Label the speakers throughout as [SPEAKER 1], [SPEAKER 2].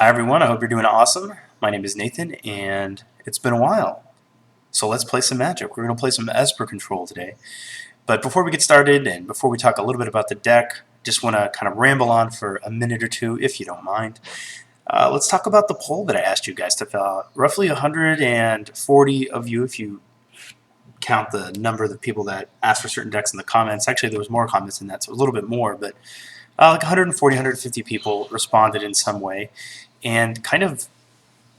[SPEAKER 1] Hi everyone, I hope you're doing awesome. My name is Nathan and it's been a while. So let's play some Magic. We're going to play some Esper Control today. But before we get started and before we talk a little bit about the deck, just want to kind of ramble on for a minute or two if you don't mind. Let's talk about the poll that I asked you guys to fill out. Roughly 140 of you, if you count the number of the people that asked for certain decks in the comments. Actually, there was more comments than that, so a little bit more, but like 140, 150 people responded in some way. And kind of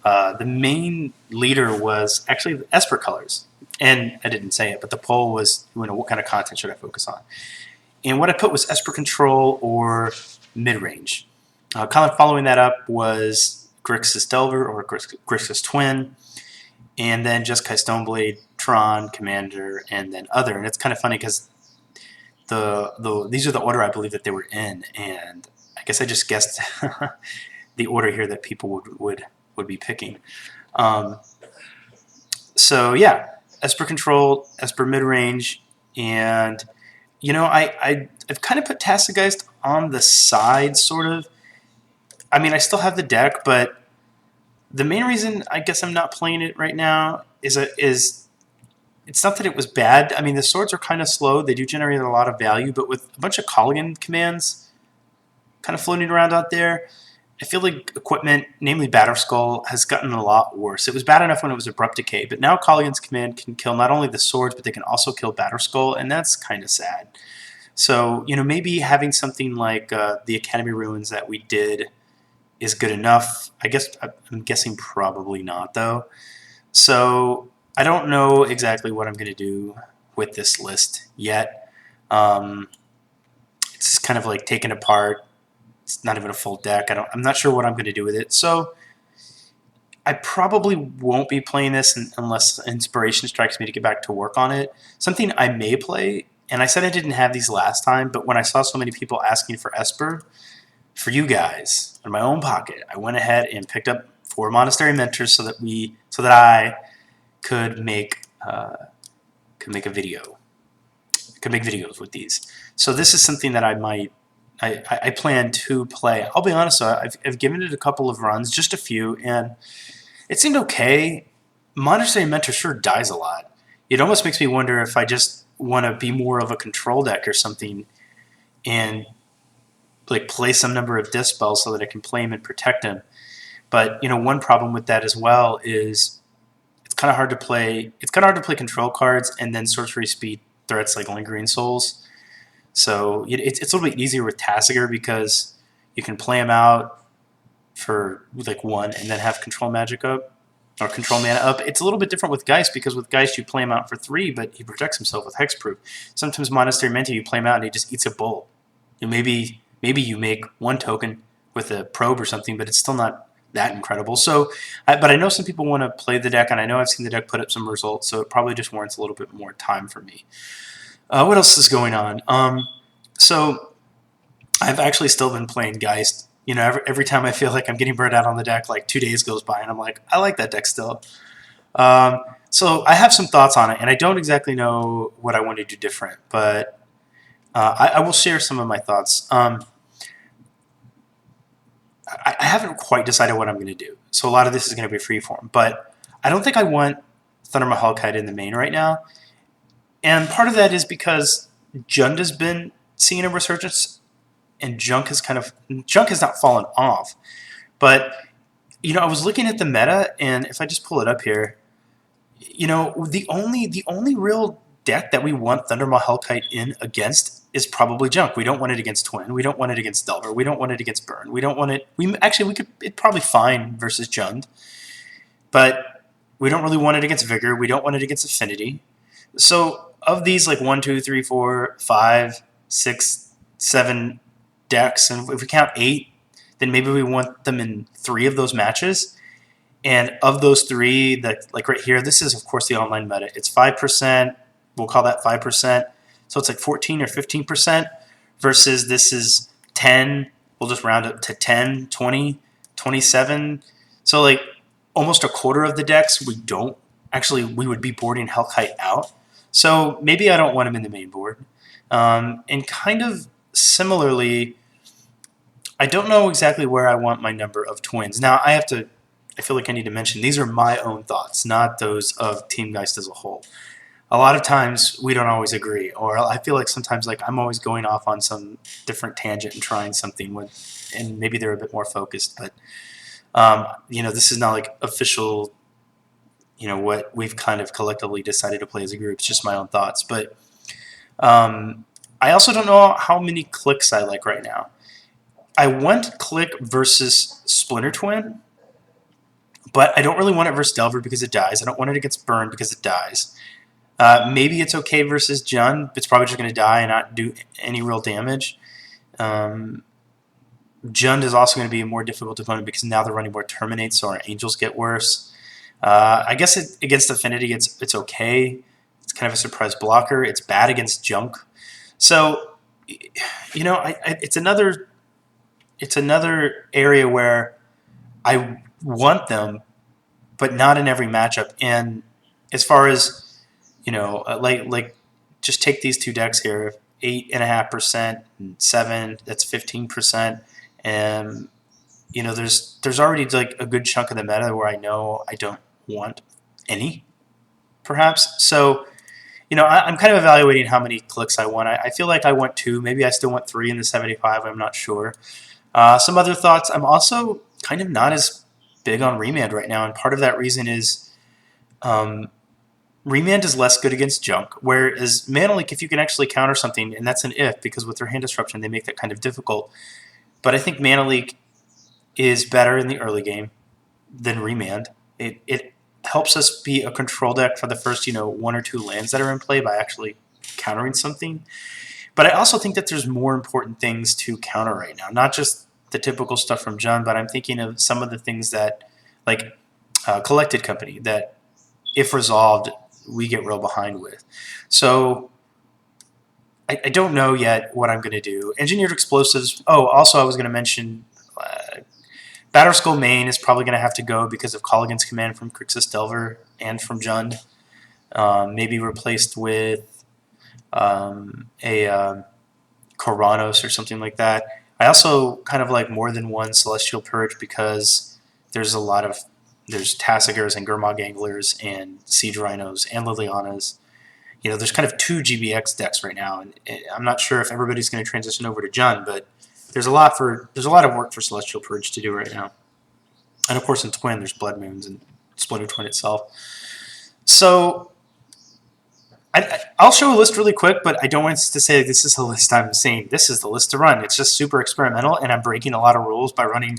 [SPEAKER 1] the main leader was actually the Esper colors. And I didn't say it, but the poll was, what kind of content should I focus on? And what I put was Esper Control or mid-range. Kind of following that up was Grixis Delver or Grixis Twin, and then Jeskai Stoneblade, Tron, Commander, and then Other. And it's kind of funny because these are the order I believe that they were in, and I guess I just guessed the order here that people would be picking. So yeah, Esper Control, Esper Midrange, and I've kind of put Tassageist on the side, sort of. I mean, I still have the deck, but the main reason I guess I'm not playing it right now is it's not that it was bad. I mean, the swords are kind of slow. They do generate a lot of value, but with a bunch of Colligan commands kind of floating around out there, I feel like equipment, namely Batterskull, has gotten a lot worse. It was bad enough when it was Abrupt Decay, but now Colligan's command can kill not only the swords, but they can also kill Batterskull, and that's kind of sad. So, maybe having something like the Academy Ruins that we did is good enough. I'm guessing probably not, though. So I don't know exactly what I'm going to do with this list yet. It's kind of like taken apart. It's not even a full deck. I'm not sure what I'm going to do with it. So I probably won't be playing this unless inspiration strikes me to get back to work on it. Something I may play, and I said I didn't have these last time, but when I saw so many people asking for Esper, for you guys, in my own pocket, I went ahead and picked up 4 Monastery Mentors so that I could make a video. Could make videos with these. So this is something that I plan to play. I'll be honest, though, I've given it a couple of runs, just a few, and it seemed okay. Monastery Mentor sure dies a lot. It almost makes me wonder if I just want to be more of a control deck or something and like play some number of disc spells so that I can play him and protect him. But one problem with that as well is it's kind of hard to play. It's kind of hard to play control cards and then sorcery speed threats like Lingering Souls. So it's a little bit easier with Tassiger because you can play him out for like 1 and then have control magic up or control mana up. It's a little bit different with Geist because with Geist you play him out for 3, but he protects himself with Hexproof. Sometimes Monastery Mentor you play him out and he just eats a bolt. Maybe you make 1 token with a probe or something, but it's still not that incredible. So, but I know some people want to play the deck, and I know I've seen the deck put up some results, so it probably just warrants a little bit more time for me. What else is going on? So I've actually still been playing Geist. Every time I feel like I'm getting burned out on the deck, like 2 days goes by, and I'm like, I like that deck still. So I have some thoughts on it, and I don't exactly know what I want to do different, but I will share some of my thoughts. I haven't quite decided what I'm going to do, so a lot of this is going to be freeform, but I don't think I want Thundermaw Hellkite in the main right now, and part of that is because Jund has been seeing a resurgence, and Junk has not fallen off, but I was looking at the meta, and if I just pull it up here, the only real deck that we want Thundermaw Hellkite in against is probably Junk. We don't want it against Twin. We don't want it against Delver. We don't want it against Burn. We don't want it. It's probably fine versus Jund, but we don't really want it against Vigor. We don't want it against Affinity. So of these, like 1, 2, 3, 4, 5, 6, 7 decks, and if we count 8, then maybe we want them in 3 of those matches. And of those 3, like right here, this is of course the online meta. It's 5%. We'll call that 5%. So it's like 14 or 15% versus this is 10. We'll just round up to 10, 20, 27. So like almost a quarter of the decks we would be boarding Hellkite out. So maybe I don't want him in the main board. And kind of similarly, I don't know exactly where I want my number of twins. Now, I feel like I need to mention, these are my own thoughts, not those of Team Geist as a whole. A lot of times we don't always agree, or I feel like sometimes like I'm always going off on some different tangent and trying something with, and maybe they're a bit more focused, but this is not like official, what we've kind of collectively decided to play as a group. It's just my own thoughts. But I also don't know how many clicks I like right now. I want click versus Splinter Twin, but I don't really want it versus Delver because it dies. I don't want it against Burn because it dies. Maybe it's okay versus Jund, but it's probably just going to die and not do any real damage. Jund is also going to be a more difficult opponent because now they're running more Terminates, so our Angels get worse. I guess against Affinity, it's okay. It's kind of a surprise blocker. It's bad against Junk. So, it's another area where I want them, but not in every matchup. And as far as like just take these two decks here, 8.5% and 7. That's 15%, and there's already like a good chunk of the meta where I know I don't want any, perhaps. So I'm kind of evaluating how many clicks I want. I feel like I want 2. Maybe I still want 3 in the 75. I'm not sure. Some other thoughts. I'm also kind of not as big on Remand right now, and part of that reason is Remand is less good against Junk, whereas Mana Leak, if you can actually counter something, and that's an if, because with their hand disruption, they make that kind of difficult. But I think Mana Leak is better in the early game than Remand. It helps us be a control deck for the first 1 or 2 lands that are in play by actually countering something. But I also think that there's more important things to counter right now, not just the typical stuff from Jund, but I'm thinking of some of the things that, like Collected Company, that if resolved, we get real behind with. So I don't know yet what I'm going to do. Engineered Explosives. Oh, also I was going to mention Batterskull main is probably going to have to go because of Call Against Command from Crixus Delver and from Jund. Maybe replaced with a Koranos or something like that. I also kind of like more than one Celestial Purge because there's Tassigars and Gurmag Anglers and Siege Rhinos and Lilianas. There's kind of 2 GBX decks right now, and I'm not sure if everybody's going to transition over to Jund, but there's a lot of work for Celestial Purge to do right now. And of course in Twin there's Blood Moons and Splinter Twin itself. So I'll show a list really quick, but I don't want to say this is a list I'm saying this is the list to run. It's just super experimental, and I'm breaking a lot of rules by running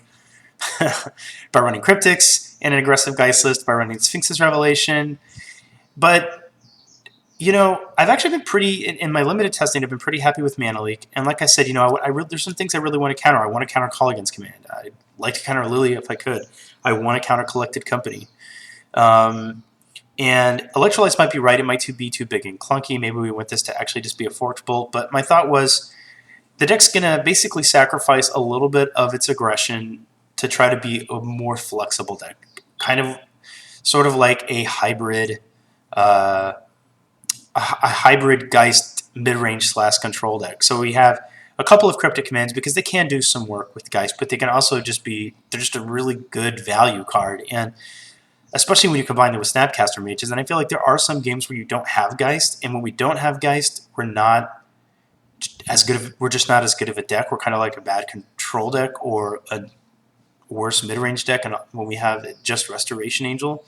[SPEAKER 1] Cryptics and an aggressive Geist list, by running Sphinx's Revelation. But I've actually been in my limited testing, I've been pretty happy with Mana Leak. And like I said, there's some things I really want to counter. I want to counter Call Against Command. I'd like to counter Lily if I could. I want to counter Collected Company. And Electrolytes might be right. It might be too big and clunky. Maybe we want this to actually just be a Forked Bolt. But my thought was the deck's going to basically sacrifice a little bit of its aggression to try to be a more flexible deck. Sort of like a hybrid Geist mid-range / control deck. So we have a couple of Cryptic Commands because they can do some work with Geist, but they can also they're just a really good value card. And especially when you combine them with Snapcaster Mages. And I feel like there are some games where you don't have Geist, and when we don't have Geist, we're just not as good of a deck. We're kind of like a bad control deck or a worse mid-range deck, and when we have just Restoration Angel.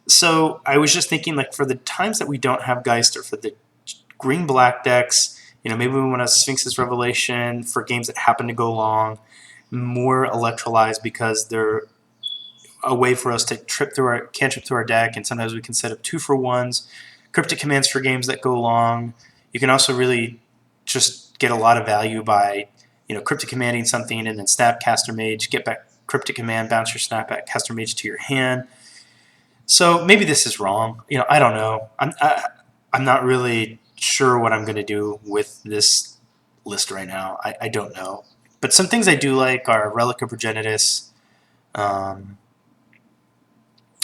[SPEAKER 1] So I was just thinking, like, for the times that we don't have Geist, or for the green-black decks, maybe we want a Sphinx's Revelation for games that happen to go long, more Electrolyze because they're a way for us to cantrip through our deck, and sometimes we can set up 2-for-1s, Cryptic Commands for games that go long. You can also really just get a lot of value by, Cryptic Commanding something and then Snapcaster Mage, get back Cryptic Command, bounce your Snapcaster Mage to your hand. So maybe this is wrong. I don't know. I'm not really sure what I'm going to do with this list right now. I don't know. But some things I do like are Relic of Progenitus,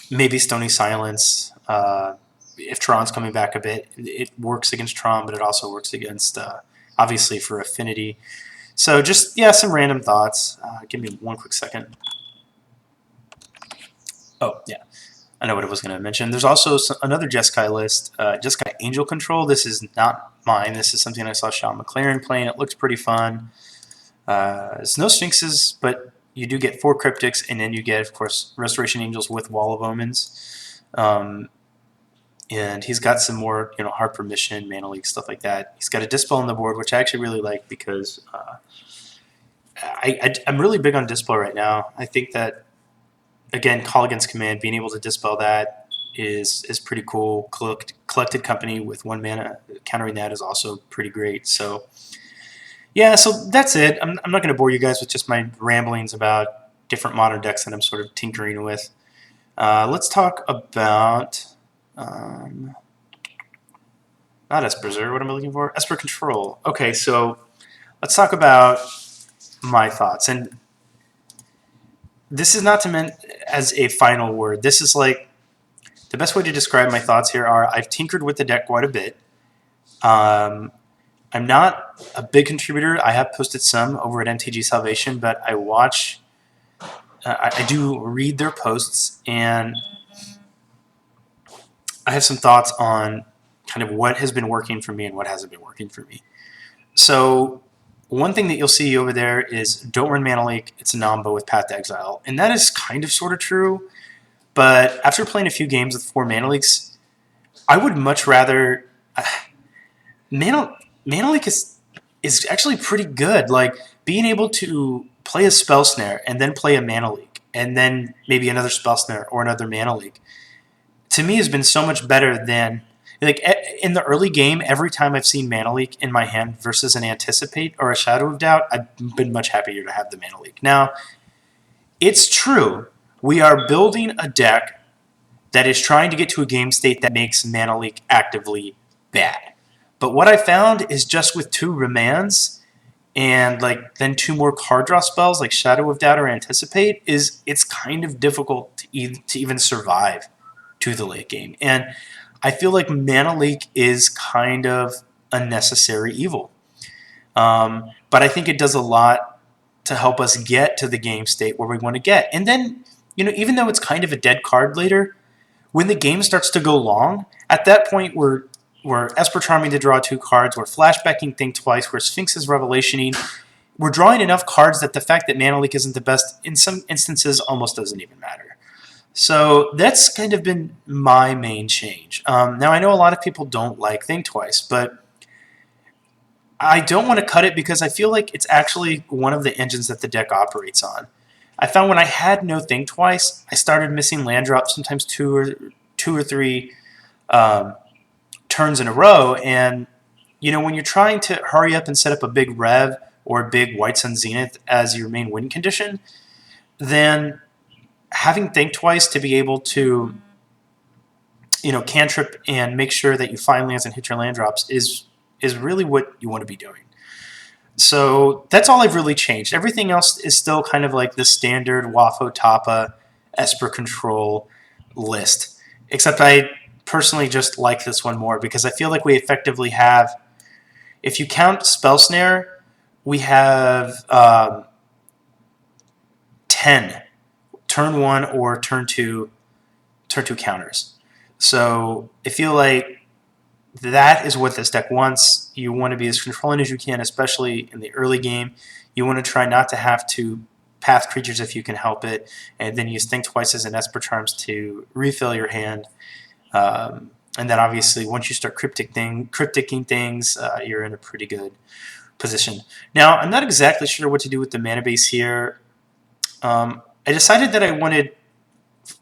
[SPEAKER 1] maybe Stony Silence. If Tron's coming back a bit, it works against Tron, but it also works against, obviously, for Affinity. So just, yeah, some random thoughts. Give me one quick second. Oh, yeah. I know what I was going to mention. There's also another Jeskai list, Jeskai Angel Control. This is not mine. This is something I saw Sean McLaren playing. It looks pretty fun. There's no Sphinxes, but you do get 4 Cryptics, and then you get, of course, Restoration Angels with Wall of Omens. And he's got some more, Hard Permission, Mana Leak, stuff like that. He's got a Dispel on the board, which I actually really like because I'm really big on Dispel right now. I think that, again, Call Against Command, being able to Dispel that is pretty cool. Collected Company with 1 mana countering that is also pretty great. So, yeah, so that's it. I'm not going to bore you guys with just my ramblings about different modern decks that I'm sort of tinkering with. Let's talk about... not Esper, what am I looking for? Esper Control. Okay, so let's talk about my thoughts. And this is not meant as a final word. This is like, the best way to describe my thoughts here are I've tinkered with the deck quite a bit. I'm not a big contributor. I have posted some over at MTG Salvation, but I watch, I do read their posts, and I have some thoughts on kind of what has been working for me and what hasn't been working for me. So one thing that you'll see over there is don't run Mana Leak. It's a Nombo with Path to Exile. And that is kind of sort of true. But after playing a few games with 4 Mana Leaks, I would much rather... Mana Leak is actually pretty good. Like, being able to play a Spell Snare and then play a Mana Leak and then maybe another Spell Snare or another Mana Leak, to me has been so much better than... Like, in the early game, every time I've seen Mana Leak in my hand versus an Anticipate or a Shadow of Doubt, I've been much happier to have the Mana Leak. Now, it's true, we are building a deck that is trying to get to a game state that makes Mana Leak actively bad. But what I found is just with 2 Remands and then 2 more card draw spells like Shadow of Doubt or Anticipate, it's kind of difficult to even survive to the late game. And I feel like Mana Leak is kind of a necessary evil. But I think it does a lot to help us get to the game state where we want to get. And then, even though it's kind of a dead card later, when the game starts to go long, at that point we're Esper Charming to draw 2 cards, we're flashbacking Think Twice, we're Sphinx's Revelationing. We're drawing enough cards that the fact that Mana Leak isn't the best in some instances almost doesn't even matter. So that's kind of been my main change. Now, I know a lot of people don't like Think Twice, but I don't want to cut it because I feel like it's actually one of the engines that the deck operates on. I found when I had no Think Twice, I started missing land drops, sometimes two or three turns in a row. And, when you're trying to hurry up and set up a big Rev or a big White Sun Zenith as your main win condition, then having Think Twice to be able to, cantrip and make sure that you find lands and hit your land drops is really what you want to be doing. So that's all I've really changed. Everything else is still kind of like the standard Wafo Tapa Esper Control list, except I personally just like this one more because I feel like we effectively have, if you count Spell Snare, we have 10 turn 1 or turn 2 counters. So I feel like that is what this deck wants. You want to be as controlling as you can, especially in the early game. You want to try not to have to path creatures if you can help it, and then use Think Twice as an Esper Charms to refill your hand. And then obviously once you start crypticking things, you're in a pretty good position. Now, I'm not exactly sure what to do with the mana base here. I decided that I wanted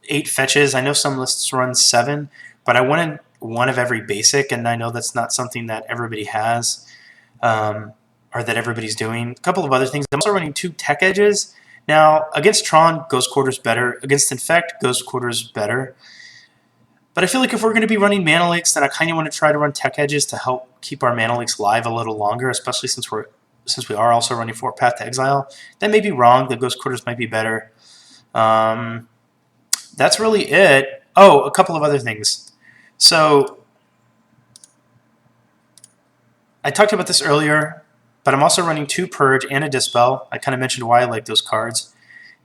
[SPEAKER 1] 8 fetches. I know some lists run 7, but I wanted 1 of every basic, and I know that's not something that everybody has or that everybody's doing. A couple of other things. I'm also running 2 Tech Edges. Now, against Tron, Ghost Quarter's better. Against Infect, Ghost Quarter's better. But I feel like if we're going to be running Mana Leaks, then I kind of want to try to run Tech Edges to help keep our Mana Leaks live a little longer, especially since we are also running 4 Path to Exile. That may be wrong. The Ghost Quarters might be better. That's really it. Oh, a couple of other things. So I talked about this earlier, but I'm also running 2 Purge and a Dispel. I kind of mentioned why I like those cards.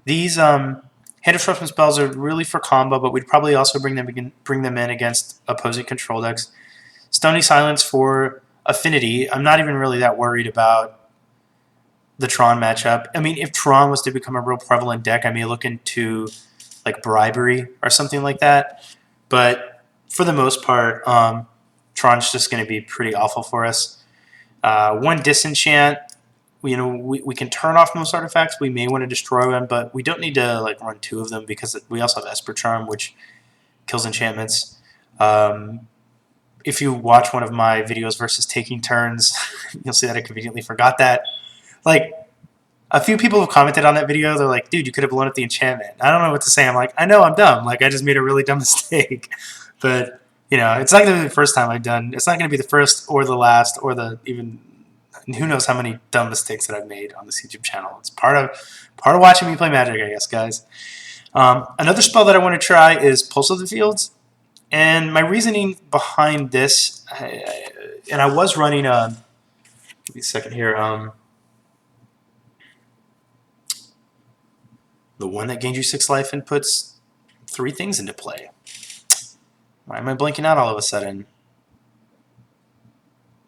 [SPEAKER 1] These Hand Disruption spells are really for combo, but we'd probably also bring them in against opposing control decks. Stony Silence for affinity. I'm not even really that worried about the Tron matchup. I mean, if Tron was to become a real prevalent deck, I may look into like Bribery or something like that. But for the most part, Tron's just going to be pretty awful for us. 1 Disenchant. We can turn off most artifacts. We may want to destroy them, but we don't need to like run 2 of them because we also have Esper Charm, which kills enchantments. If you watch one of my videos versus taking turns, you'll see that I conveniently forgot that. Like, a few people have commented on that video. They're like, dude, you could have blown up the enchantment. I don't know what to say. I'm like, I know I'm dumb. Like, I just made a really dumb mistake. But, it's not going to be the first time I've done. It's not going to be the first or the last or the even who knows how many dumb mistakes that I've made on this YouTube channel. It's part of watching me play Magic, I guess, guys. Another spell that I want to try is Pulse of the Fields. And my reasoning behind this, and I was running give me a second here, the one that gains you 6 life and puts 3 things into play. Why am I blanking out all of a sudden?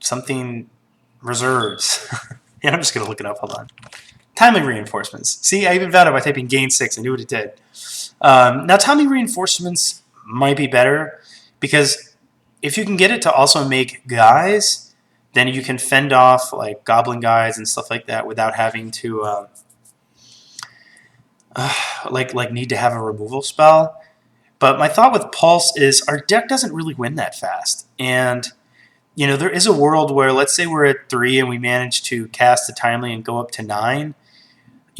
[SPEAKER 1] Something reserves. Yeah, I'm just going to look it up. Hold on. Timely Reinforcements. See, I even found it by typing gain 6. I knew what it did. Now, Timely Reinforcements might be better because if you can get it to also make guys, then you can fend off like goblin guys and stuff like that without having to like need to have a removal spell. But my thought with Pulse is our deck doesn't really win that fast. And there is a world where, let's say we're at 3 and we manage to cast a Timely and go up to 9.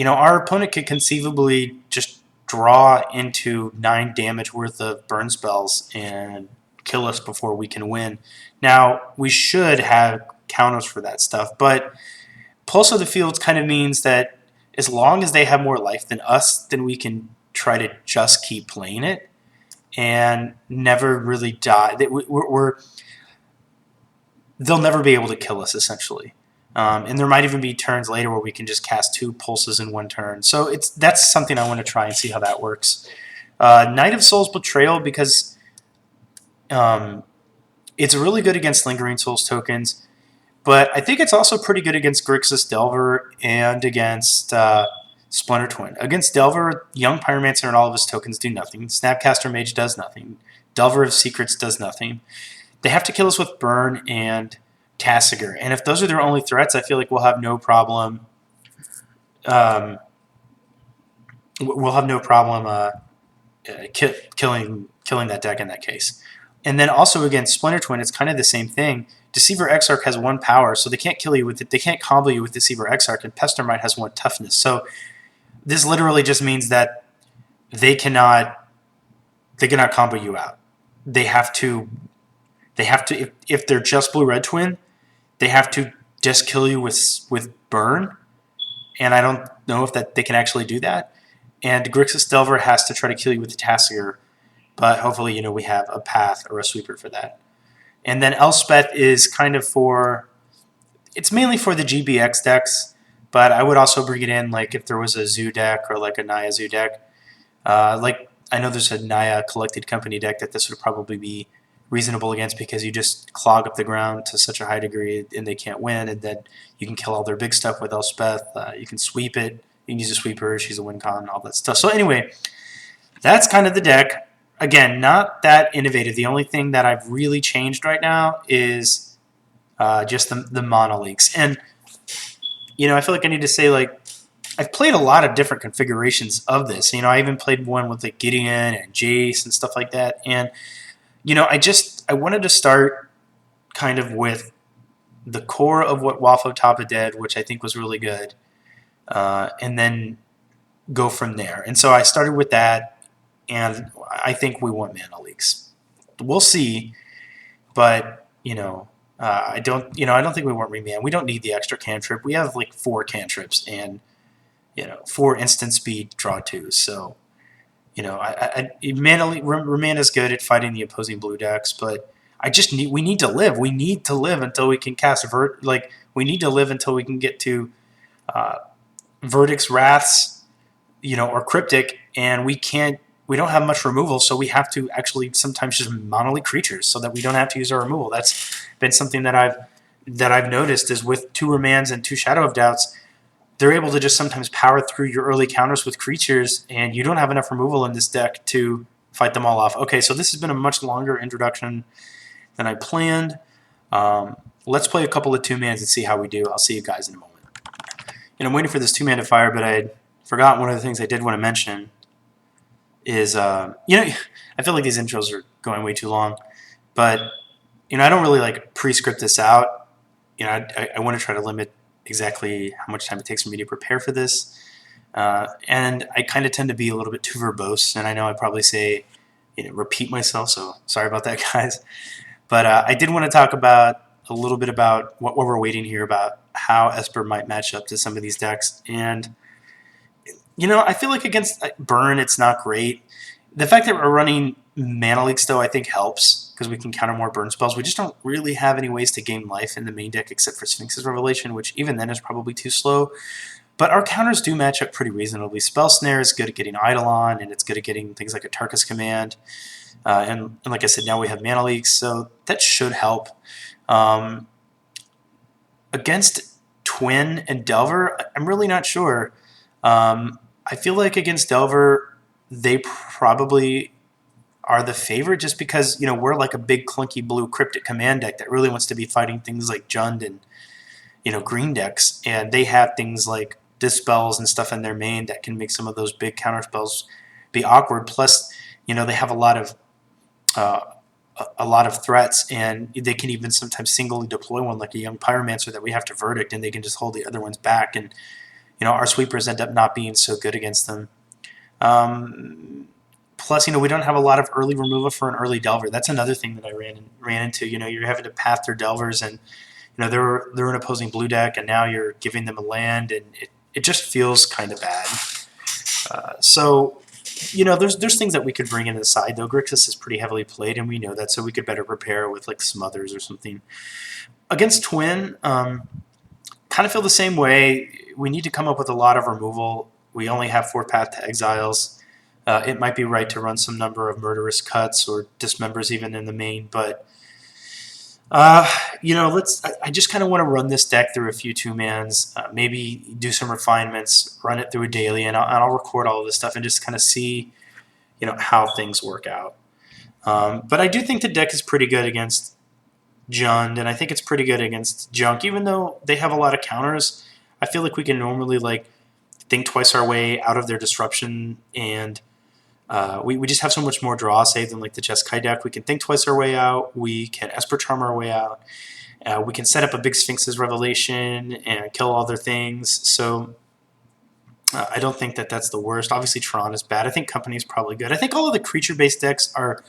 [SPEAKER 1] Our opponent could conceivably just draw into 9 damage worth of burn spells and kill us before we can win. Now, we should have counters for that stuff, but Pulse of the Fields kind of means that as long as they have more life than us, then we can try to just keep playing it and never really die. They'll never be able to kill us, essentially. And there might even be turns later where we can just cast 2 pulses in 1 turn. So that's something I want to try and see how that works. Knight of Souls Betrayal, because it's really good against Lingering Souls tokens, but I think it's also pretty good against Grixis Delver and against Splinter Twin. Against Delver, Young Pyromancer and all of his tokens do nothing. Snapcaster Mage does nothing. Delver of Secrets does nothing. They have to kill us with Burn and Tasigur. And if those are their only threats, I feel like we'll have no problem. We'll have no problem killing that deck in that case. And then also against Splinter Twin, it's kind of the same thing. Deceiver Exarch has 1 power, so they can't kill you with it. They can't combo you with Deceiver Exarch, and Pestermite has 1 toughness. So this literally just means that they cannot combo you out. They have to if they're just Blue-Red Twin, they have to just kill you with Burn, and I don't know if they can actually do that. And Grixis Delver has to try to kill you with the Tasigur, but hopefully we have a path or a sweeper for that. And then Elspeth is kind of it's mainly for the GBX decks, but I would also bring it in like if there was a Zoo deck or like a Naya Zoo deck. Like I know there's a Naya Collected Company deck that this would probably be reasonable against because you just clog up the ground to such a high degree and they can't win, and then you can kill all their big stuff with Elspeth. You can sweep it. You can use a sweeper. She's a win con, all that stuff. So anyway, that's kind of the deck. Again, not that innovative. The only thing that I've really changed right now is just the mono leaks. And, I feel like I need to say, like, I've played a lot of different configurations of this. I even played one with, like, Gideon and Jace and stuff like that. And, I wanted to start kind of with the core of what Wafo Tapa did, which I think was really good, and then go from there. And so I started with that, and I think we want mana leaks. We'll see, but I don't think we want reman. We don't need the extra cantrip. We have like 4 cantrips and 4 instant speed draw 2s. So Remand is good at fighting the opposing blue decks, but we need to live. We need to live until we can cast We need to live until we can get to Verdicts, Wraths, or Cryptic, and we don't have much removal, so we have to actually sometimes just monolith creatures so that we don't have to use our removal. That's been something that I've noticed is with 2 Remands and 2 Shadow of Doubts, they're able to just sometimes power through your early counters with creatures, and you don't have enough removal in this deck to fight them all off. Okay, so this has been a much longer introduction than I planned. Let's play a couple of 2-mans and see how we do. I'll see you guys in a moment. And I'm waiting for this 2-man to fire, but I had forgotten one of the things I did want to mention is, I feel like these intros are going way too long, but, I don't really like pre-script this out. I want to try to limit exactly how much time it takes for me to prepare for this. And I kind of tend to be a little bit too verbose, and I know I probably say, repeat myself, so sorry about that, guys. But I did want to talk about a little bit about what we're waiting here about how Esper might match up to some of these decks. And, I feel like against Burn, it's not great. The fact that we're running Mana Leaks, though, I think helps because we can counter more burn spells. We just don't really have any ways to gain life in the main deck except for Sphinx's Revelation, which even then is probably too slow. But our counters do match up pretty reasonably. Spell Snare is good at getting Eidolon, and it's good at getting things like a Tarkus Command. And like I said, now we have Mana Leaks, so that should help. Against Twin and Delver, I'm really not sure. I feel like against Delver, they probably are the favorite just because, we're like a big clunky blue cryptic command deck that really wants to be fighting things like Jund and, green decks. And they have things like Dispels and stuff in their main that can make some of those big counter spells be awkward. Plus, they have a lot of threats, and they can even sometimes singly deploy one like a young Pyromancer that we have to verdict, and they can just hold the other ones back. And, our sweepers end up not being so good against them. Plus, we don't have a lot of early removal for an early Delver. That's another thing that I ran into. You're having to path their Delvers, and they're an opposing blue deck, and now you're giving them a land, and it just feels kind of bad. So there's things that we could bring in the side, though. Grixis is pretty heavily played, and we know that, so we could better prepare with like Smothers or something. Against Twin, kind of feel the same way. We need to come up with a lot of removal. We only have 4 Path to Exiles. It might be right to run some number of Murderous Cuts or Dismembers even in the main, but I just kind of want to run this deck through a few 2-mans, maybe do some refinements, run it through a daily, and I'll record all of this stuff and just kind of see, how things work out. But I do think the deck is pretty good against Jund, and I think it's pretty good against Junk, even though they have a lot of counters. I feel like we can normally think twice our way out of their disruption, and we just have so much more draw save than like the Jeskai deck. We can think twice our way out. We can Esper Charm our way out. We can set up a big Sphinx's Revelation and kill all their things. So I don't think that that's the worst. Obviously, Tron is bad. I think Company is probably good. I think all of the creature-based decks are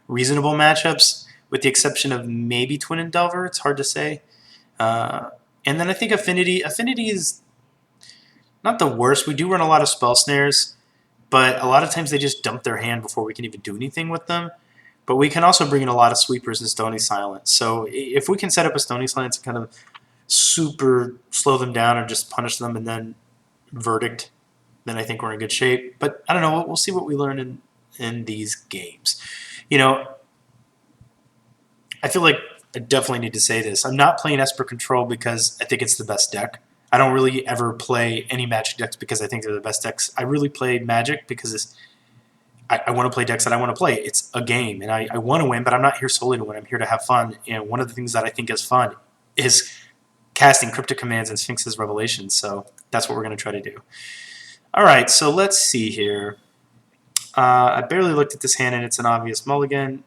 [SPEAKER 1] reasonable matchups, with the exception of maybe Twin and Delver. It's hard to say. And then I think Affinity. Affinity is not the worst. We do run a lot of Spell Snares, but a lot of times they just dump their hand before we can even do anything with them. But we can also bring in a lot of Sweepers and Stony Silence. So if we can set up a Stony Silence and kind of super slow them down or just punish them and then verdict, then I think we're in good shape. But I don't know. We'll see what we learn in these games. I feel like I definitely need to say this. I'm not playing Esper Control because I think it's the best deck. I don't really ever play any Magic decks because I think they're the best decks. I really play Magic because I want to play decks that I want to play. It's a game, and I want to win, but I'm not here solely to win. I'm here to have fun, and one of the things that I think is fun is casting Cryptic Commands and Sphinx's Revelation, so that's what we're going to try to do. All right, so let's see here. I barely looked at this hand, and it's an obvious mulligan.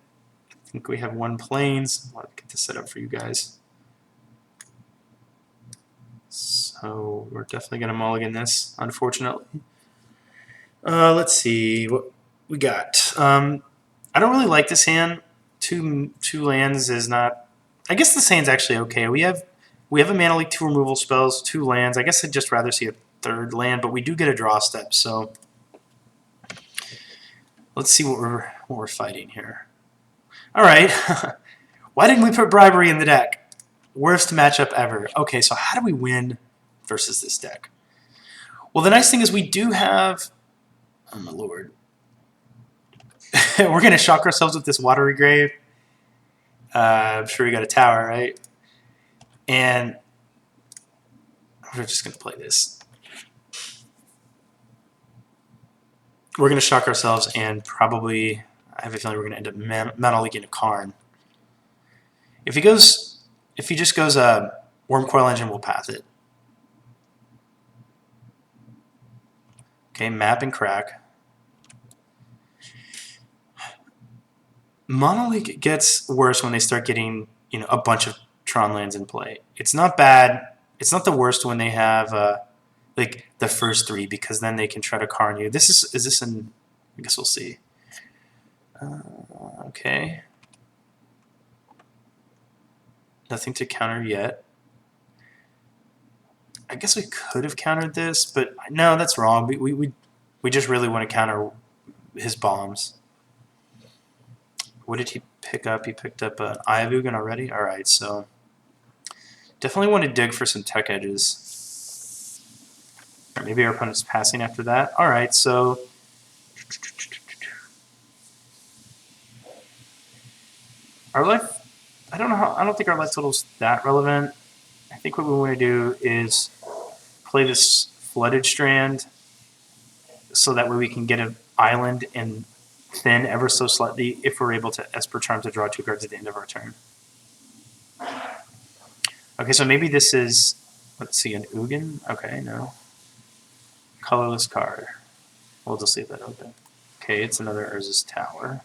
[SPEAKER 1] I think we have 1 Plains. I'll get this set up for you guys. So we're definitely going to mulligan this, unfortunately. Let's see what we got. I don't really like this hand. Two lands is not... I guess this hand's actually okay. We have a Mana Leak, 2 removal spells, 2 lands. I guess I'd just rather see a 3rd land, but we do get a draw step, so... Let's see what we're fighting here. All right. Why didn't we put Bribery in the deck? Worst matchup ever. Okay, so how do we win versus this deck? Well, the nice thing is we do have... Oh, my lord. We're going to shock ourselves with this Watery Grave. I'm sure we got a tower, right? And we're just going to play this. We're going to shock ourselves and probably... I have a feeling we're going to end up mana leaking a Karn. If he just goes Worm Coil Engine, we'll path it. Okay, map and crack. Mono League gets worse when they start getting a bunch of Tron lands in play. It's not bad. It's not the worst when they have like the first 3 because then they can try to Karn you. Is this in? I guess we'll see. Okay. Nothing to counter yet. I guess we could have countered this, but no, that's wrong. We just really want to counter his bombs. What did he pick up? He picked up an Eye of Ugin already? Alright, so definitely want to dig for some tech edges. Or maybe our opponent's passing after that. Alright, so our life, I don't think our life total's that relevant. I think what we want to do is play this Flooded Strand so that way we can get an island and thin ever so slightly if we're able to Esper Charm to draw 2 cards at the end of our turn. Okay, so maybe this is, let's see, an Ugin? Okay, no. Colorless card. We'll just leave that open. Okay, it's another Urza's Tower.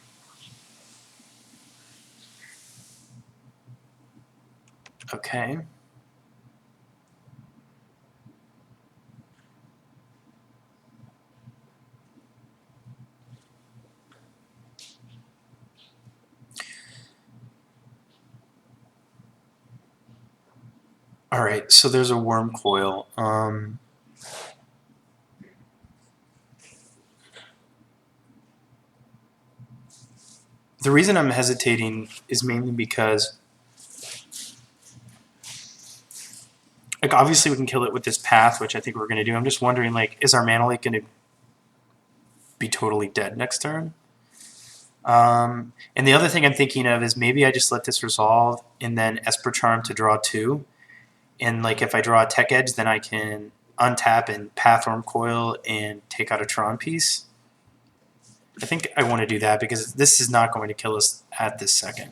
[SPEAKER 1] Okay. Alright, so there's a Worm Coil. The reason I'm hesitating is mainly because like obviously we can kill it with this path, which I think we're going to do. I'm just wondering, like, is our Mana Lake going to be totally dead next turn? And the other thing I'm thinking of is maybe I just let this resolve and then Esper Charm to draw 2. And like if I draw a Tech Edge, then I can untap and path Worm Coil and take out a Tron piece. I think I want to do that because this is not going to kill us at this second.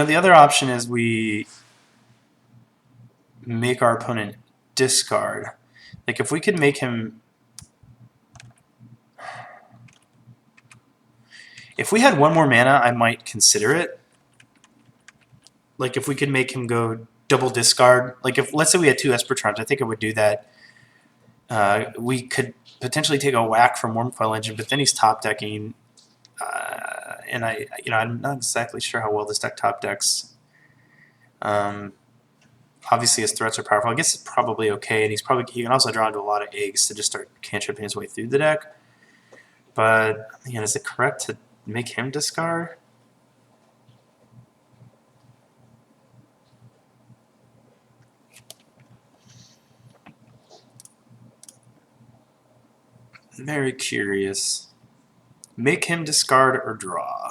[SPEAKER 1] The other option is we make our opponent discard. Like if we could make him... If we had 1 more mana, I might consider it. Like if we could make him go double discard. Like if, let's say we had 2 Esper Charms, I think I would do that. We could potentially take a whack from Worm Coil Engine, but then he's top decking. And I'm not exactly sure how well this deck top decks. Obviously his threats are powerful. I guess it's probably okay, and he can also draw into a lot of eggs to just start cantripping his way through the deck. But is it correct to make him discard? Very curious. Make him discard or draw.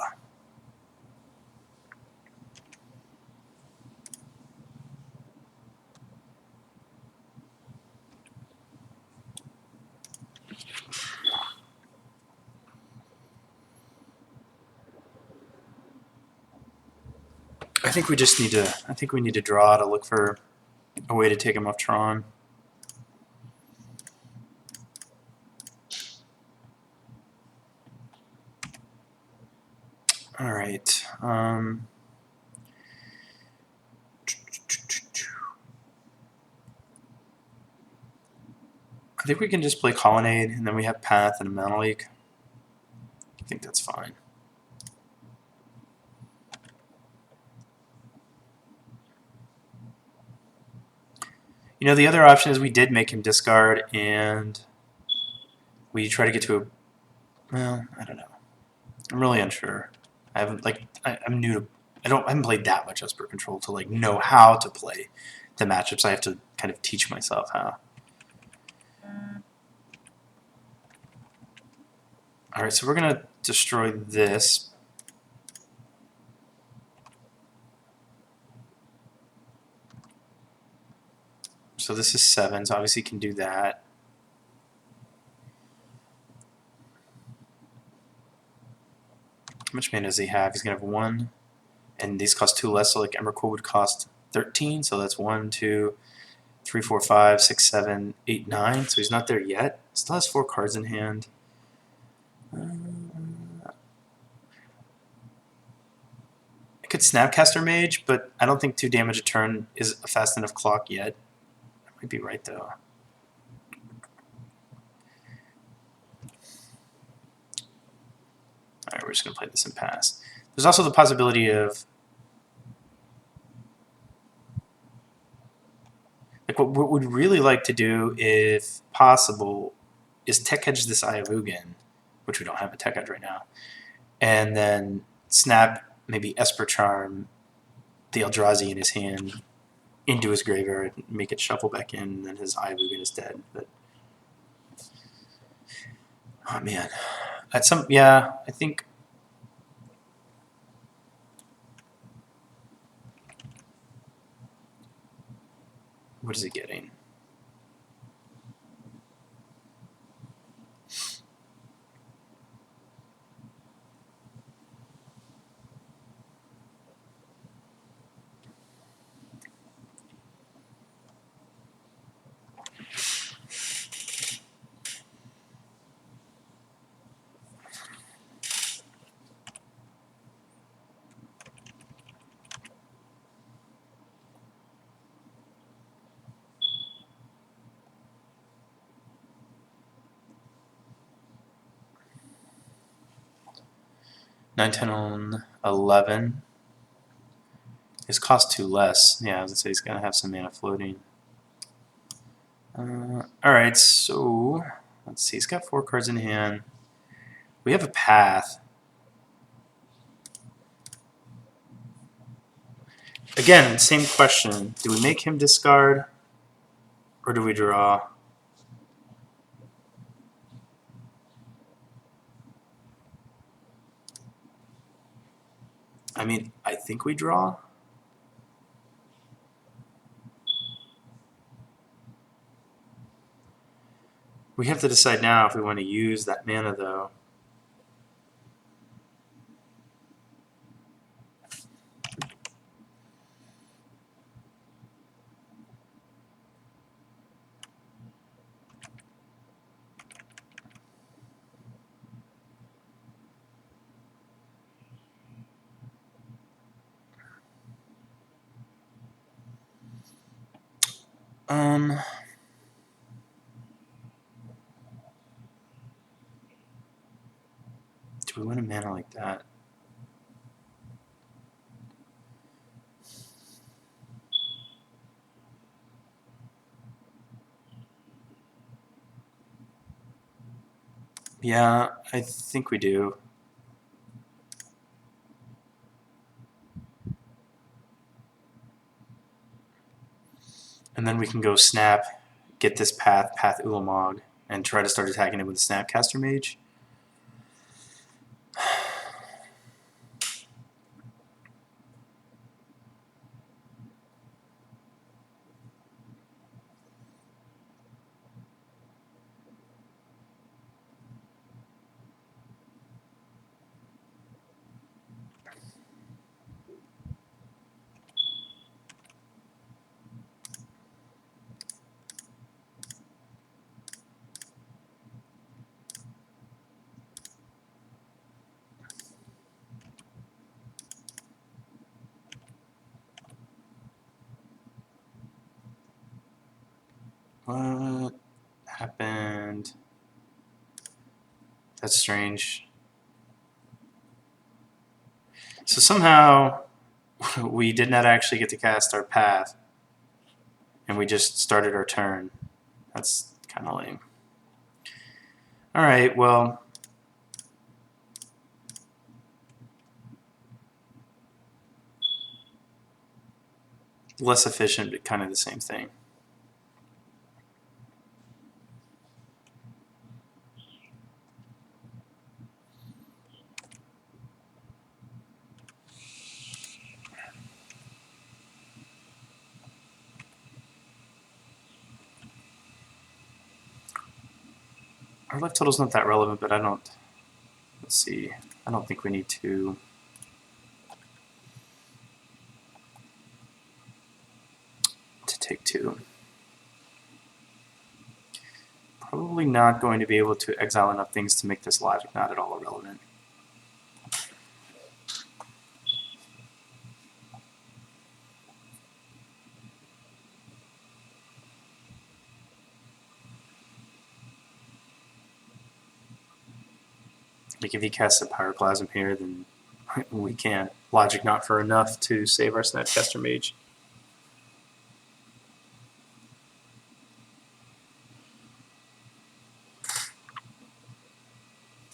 [SPEAKER 1] I think we just need to. I think we need to draw to look for a way to take him off Tron. All right. I think we can just play Colonnade, and then we have Path and a Mana Leak. You know, the other option is we did make him discard, and we try to get to a... Well, I don't know. I'm really unsure. I haven't, like, I'm new to... I haven't played that much Esper Control to, like, know how to play the matchups. I have to kind of teach myself how. Alright, so we're going to destroy this. So this is 7, so obviously can do that. How much mana does he have? He's going to have 1, and these cost 2 less, so like Emrakul would cost 13, so that's 1, 2, 3, 4, 5, 6, 7, 8, 9, so he's not there yet. Still has 4 cards in hand. I could Snapcaster Mage, but I don't think 2 damage a turn is a fast enough clock yet. I might be right, though. Alright, we're just going to play this and pass. There's also the possibility of... Like, what we'd really like to do, if possible, is tech edge this Eye of Ugin, which we don't have a tech edge right now, and then snap maybe Esper Charm the Eldrazi in his hand into his graveyard, make it shuffle back in, and then his Eye of Ugin is dead. But oh man, at some I think. What is he getting? Nine, 10, 11. His cost 2 less. Yeah, I was gonna say he's gonna have some mana floating. Alright, so let's see. He's got 4 cards in hand. We have a path. Again, same question. Do we make him discard or do we draw? I mean, I think we draw. We have to decide now if we want to use that mana, though. Do we want a mana like that? Yeah, I think we do. And then we can go snap, get this path Ulamog, and try to start attacking it with a Snapcaster Mage. What happened? That's strange. So somehow we did not actually get to cast our path. and we just started our turn. That's kind of lame. All right, well, less efficient, but kind of the same thing. Our life total's not that relevant, but I don't. Let's see. I don't think we need to. Take 2. Probably not going to be able to exile enough things to make this logic not at all irrelevant. Like if he casts a Pyroclasm here, then we can't. Logic not for enough to save our Snapcaster Mage.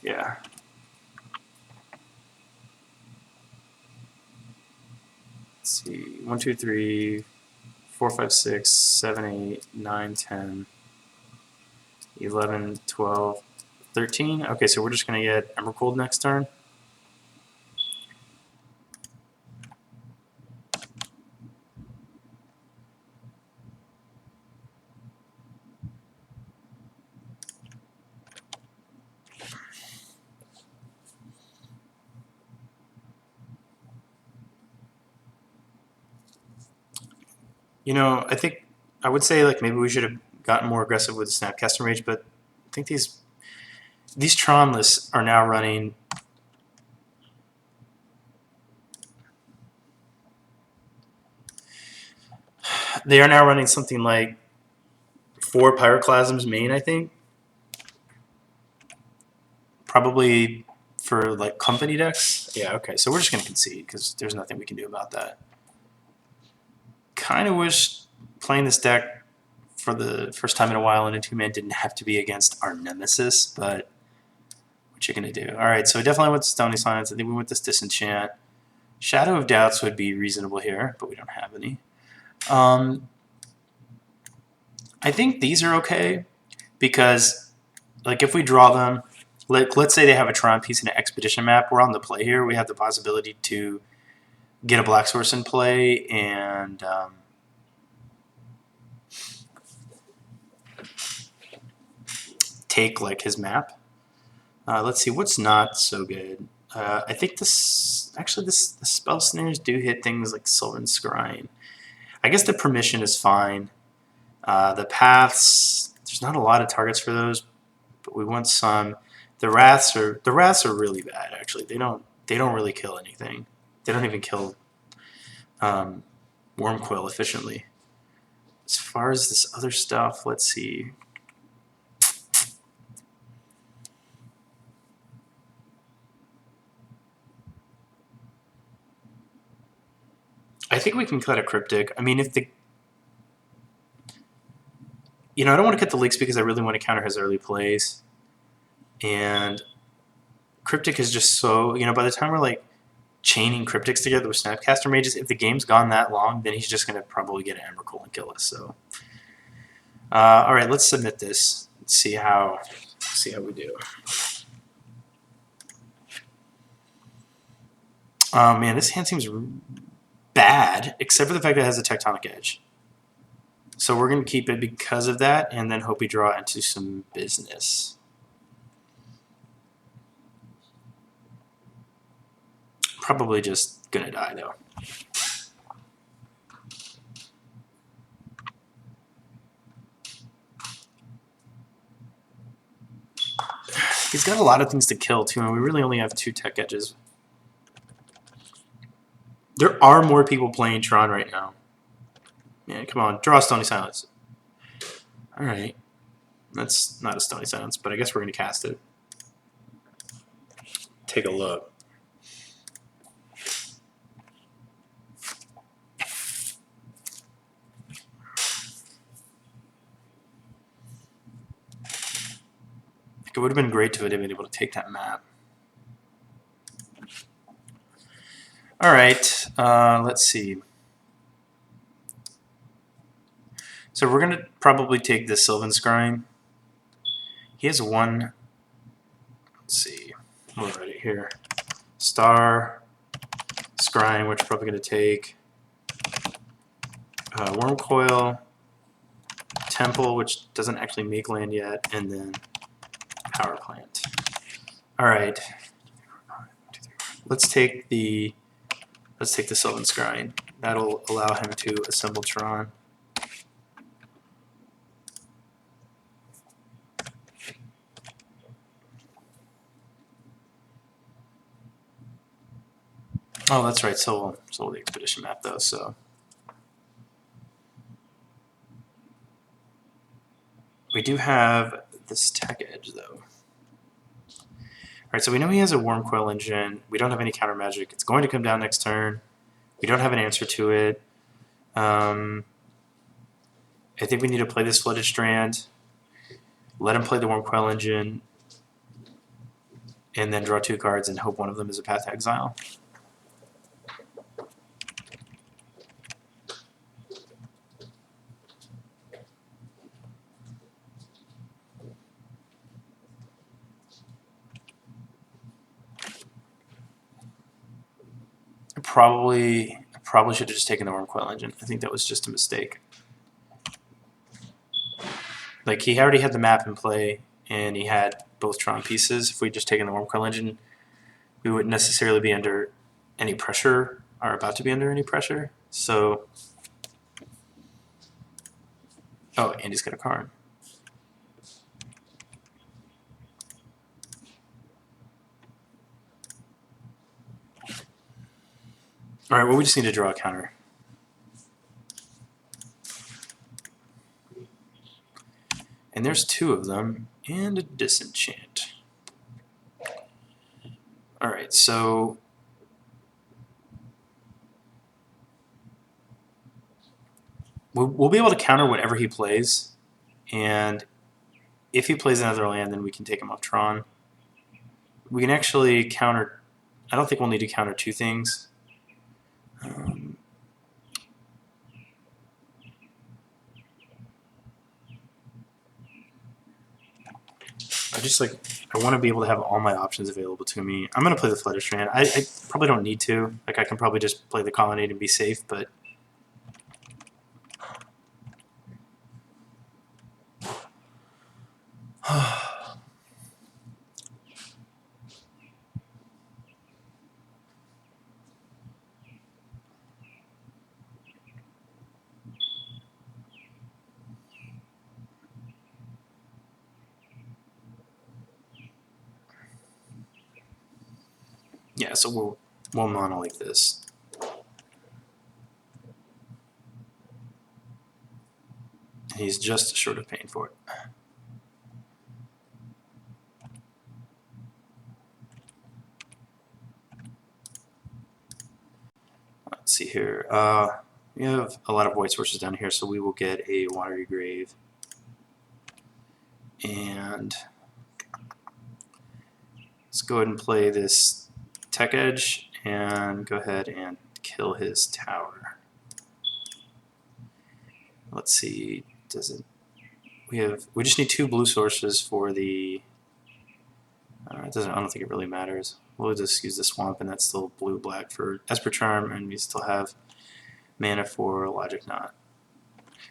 [SPEAKER 1] Yeah. Let's see. 1, 2, 3, 4, 5, 6, 7, 8, 9, 10, 11, 12, 13. Okay, so we're just going to get Emrakul next turn. You know, I think I would say like maybe we should have gotten more aggressive with the Snapcaster Mage, but I think these Tron lists are now running. They are now running something like 4 Pyroclasms main, I think. Probably for like company decks. Yeah, okay. So we're just going to concede because there's nothing we can do about that. Kind of wish playing this deck for the first time in a while in a 2-man didn't have to be against our nemesis, but what you going to do? All right, so we definitely went to Stony Silence. I think we went this Disenchant. Shadow of Doubts would be reasonable here, but we don't have any. I think these are okay because, like, if we draw them, let's say they have a Tron piece and an Expedition map, we're on the play here. We have the possibility to get a Black Source in play and take, like, his map. Let's see, what's not so good? I think the spell snares do hit things like Sylvan Scrying. I guess the Permission is fine. The Paths, there's not a lot of targets for those, but we want some. The Wraths are really bad. Actually, they don't really kill anything. They don't even kill Wormquill efficiently. As far as this other stuff, let's see. I think we can cut a Cryptic. I mean, if the... You know, I don't want to cut the Leaks because I really want to counter his early plays. And Cryptic is just so... You know, by the time we're, like, chaining Cryptics together with Snapcaster Mages, if the game's gone that long, then he's just going to probably get an Emrakul and kill us, so... all right, let's submit this. Let's see how we do. Oh, man, this hand seems bad, except for the fact that it has a Tectonic Edge. So we're going to keep it because of that, and then hope we draw into some business. Probably just going to die, though. He's got a lot of things to kill, too, and we really only have 2 Tech Edges. There are more people playing Tron right now. Yeah, come on. Draw a Stony Silence. Alright. That's not a Stony Silence, but I guess we're going to cast it. Take a look. It would have been great to have been able to take that map. All right, let's see. So we're going to probably take this Sylvan Scrying. He has one. Let's see. We'll write it here. Star, Scrying, which we're probably going to take. Worm Coil, Temple, which doesn't actually make land yet, and then Power Plant. All right. Let's take the Sylvan Scrying. That'll allow him to assemble Tron. Oh, that's right. So the expedition map though. So we do have this tech edge though. All right. So we know he has a Worm Coil engine. We don't have any counter magic. It's going to come down next turn. We don't have an answer to it. I think we need to play this Flooded Strand. Let him play the Worm Coil engine, and then draw 2 cards and hope one of them is a Path to Exile. I probably should have just taken the Worm Coil engine. I think that was just a mistake. Like, he already had the map in play, and he had both Tron pieces. If we'd just taken the Worm Coil engine, we wouldn't necessarily be under any pressure, or about to be under any pressure. So, oh, and he's got a card. All right, well, we just need to draw a counter. And there's 2 of them, and a Disenchant. All right, so we'll be able to counter whatever he plays, and if he plays another land, then we can take him off Tron. We can actually counter. I don't think we'll need to counter 2 things. I want to be able to have all my options available to me. I'm going to play the Flooded Strand. I probably don't need to. Like, I can probably just play the Colonnade and be safe, but yeah, so we'll mono like this. He's just short of paying for it. Let's see here. We have a lot of void sources down here, so we will get a Watery Grave. And let's go ahead and play this Tech Edge and go ahead and kill his tower. Let's see. We just need 2 blue sources for the. I don't think it really matters. We'll just use the Swamp, and that's still blue-black for Esper Charm, and we still have mana for Logic Knot.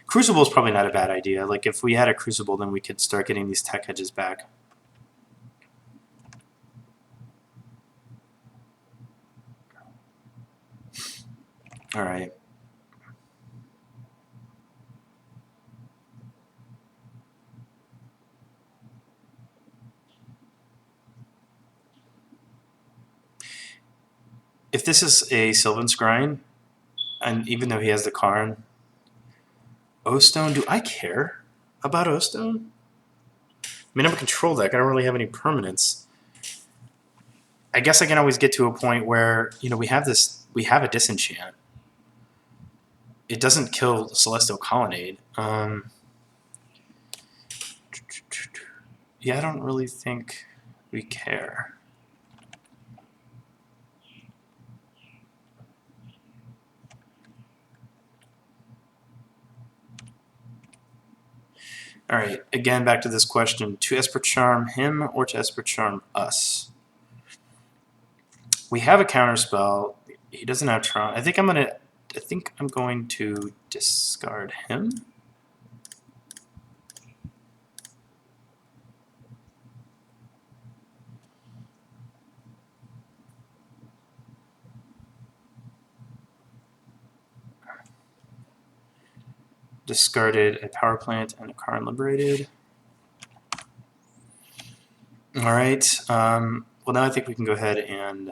[SPEAKER 1] Crucible is probably not a bad idea. Like, if we had a Crucible, then we could start getting these Tech Edges back. All right. If this is a Sylvan Scrying, and even though he has the Karn, O-Stone, do I care about O-Stone? I mean, I'm a control deck. I don't really have any permanents. I guess I can always get to a point where, you know, we have a Disenchant. It doesn't kill Celestial Colonnade. yeah, I don't really think we care. All right, again, back to this question. To Esper Charm him or to Esper Charm us? We have a counter spell. He doesn't have Tron. I think I'm going to discard him. Discarded a power plant and a Karn liberated. All right. Well, now I think we can go ahead and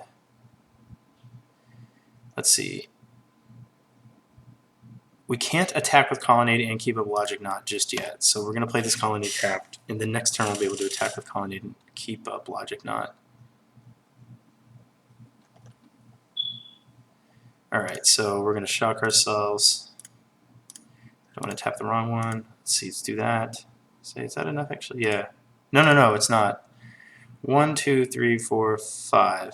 [SPEAKER 1] let's see. We can't attack with Colonnade and keep up Logic Knot just yet, so we're going to play this Colonnade tapped, and the next turn we'll be able to attack with Colonnade and keep up Logic Knot. Alright, so we're going to shock ourselves. I don't want to tap the wrong one. Let's see, let's do that. Say, is that enough actually? Yeah. No, it's not. 1, 2, 3, 4, 5.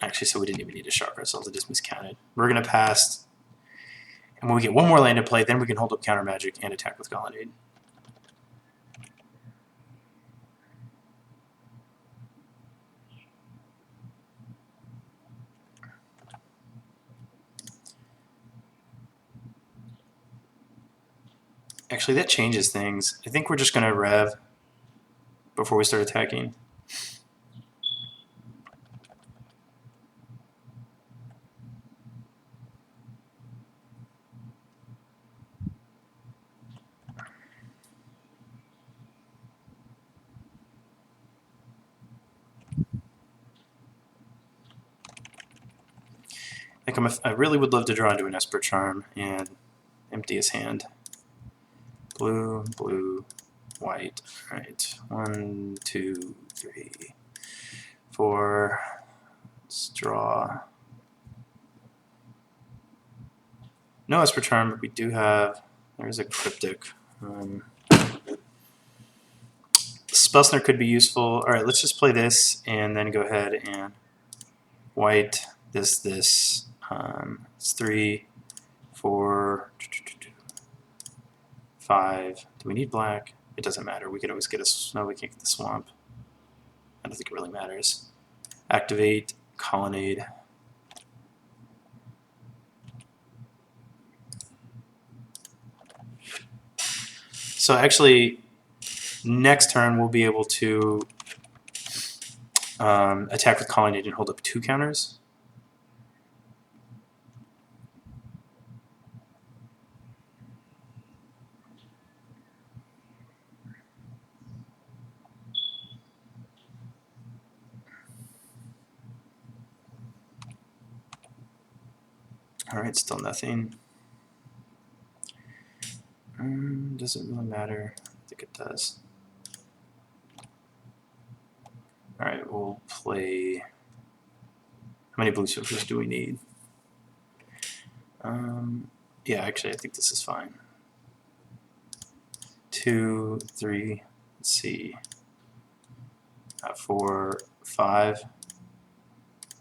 [SPEAKER 1] Actually, so we didn't even need to shock ourselves. It just miscounted. We're going to pass. And when we get one more land to play, then we can hold up counter magic and attack with Colonnade. Actually, that changes things. I think we're just going to rev before we start attacking. I really would love to draw into an Esper Charm and empty his hand. Blue, blue, white. All right, 1, 2, 3, 4. Let's draw. No Esper Charm, but we do have. There's a Cryptic. Spellsnare could be useful. All right, let's just play this and then go ahead and white. This. It's 3, 4, 5. Do we need black? It doesn't matter. We could always get a. No, we can't get the swamp. I don't think it really matters. Activate Colonnade. So actually, next turn we'll be able to attack with Colonnade and hold up 2 counters. Alright, still nothing. Does it really matter? I think it does. Alright, we'll play. How many blue surfers do we need? Yeah, actually, I think this is fine. 2, 3, let's see. 4, 5.